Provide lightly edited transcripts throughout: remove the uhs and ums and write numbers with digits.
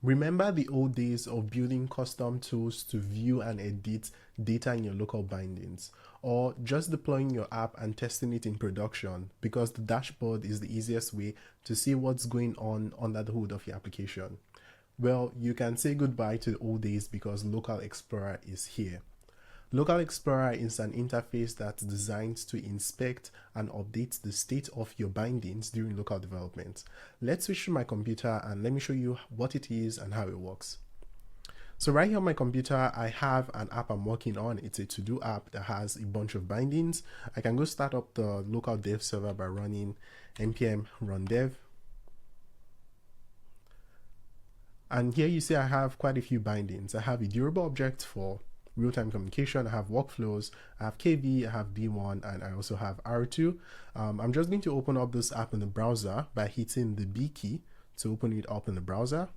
Remember the old days of building custom tools to view and edit data in your local bindings, or just deploying your app and testing it in production because the dashboard is the easiest way to see what's going on under the hood of your application? Well, you can say goodbye to the old days because Local Explorer is here. Local Explorer is an interface that's designed to inspect and update the state of your bindings during local development. Let's switch to my computer and let me show you what it is and how it works. So right here on my computer, I have an app I'm working on. It's a to-do app that has a bunch of bindings. I can go start up the local dev server by running npm run dev. And here you see I have quite a few bindings. I have a durable object for real-time communication, I have workflows, I have KV, I have B1, and I also have R2. I'm just going to open up this app in the browser by hitting the B key to open it up in the browser.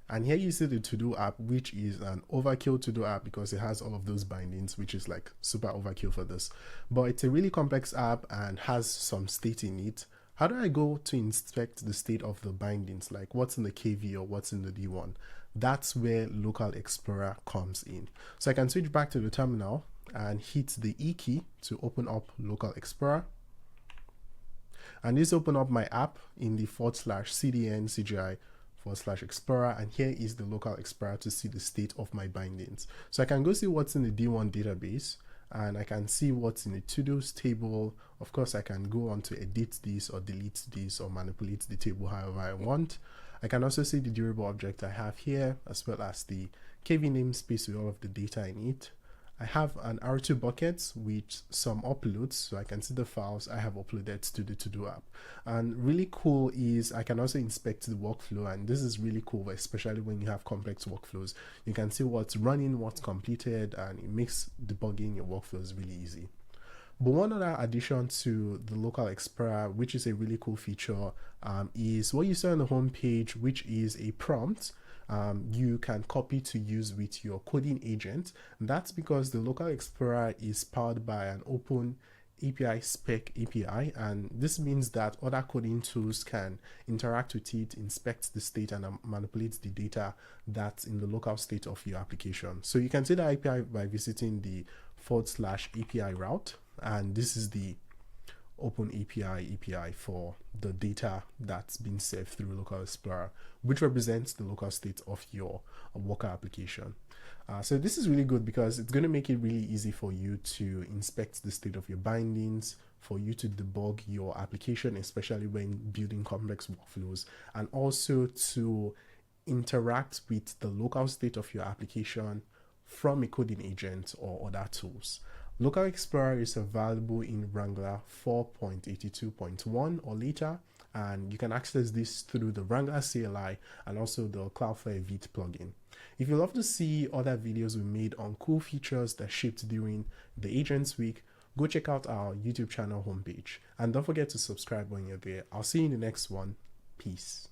And here you see the to-do app, which is an overkill to-do app because it has all of those bindings, which is like super overkill for this. But it's a really complex app and has some state in it. How do I go to inspect the state of the bindings, like what's in the KV or what's in the D1? That's where Local Explorer comes in. So I can switch back to the terminal and hit the E key to open up Local Explorer. And this open up my app in the /cdn CGI /explorer, and here is the Local Explorer to see the state of my bindings. So I can go see what's in the D1 database, and I can see what's in the to-dos table. Of course, I can go on to edit this or delete this or manipulate the table however I want. I can also see the durable object I have here, as well as the KV namespace with all of the data in it. I have an R2 bucket with some uploads, so I can see the files I have uploaded to the to-do app. And really cool is I can also inspect the workflow, and this is really cool, especially when you have complex workflows. You can see what's running, what's completed, and it makes debugging your workflows really easy. But one other addition to the Local Explorer, which is a really cool feature, is what you see on the home page, which is a prompt you can copy to use with your coding agent. And that's because the Local Explorer is powered by an open API spec API, and this means that other coding tools can interact with it, inspect the state, and manipulate the data that's in the local state of your application. So you can see the API by visiting the /API route, and this is the open API for the data that's been saved through Local Explorer, which represents the local state of your Worker application. So this is really good because it's going to make it really easy for you to inspect the state of your bindings, for you to debug your application, especially when building complex workflows, and also to interact with the local state of your application from a coding agent or other tools. Local Explorer is available in Wrangler 4.82.1 or later, and you can access this through the Wrangler CLI and also the Cloudflare Vite plugin. If you love to see other videos we made on cool features that shipped during the Agents Week, go check out our YouTube channel homepage. And don't forget to subscribe when you're there. I'll see you in the next one. Peace.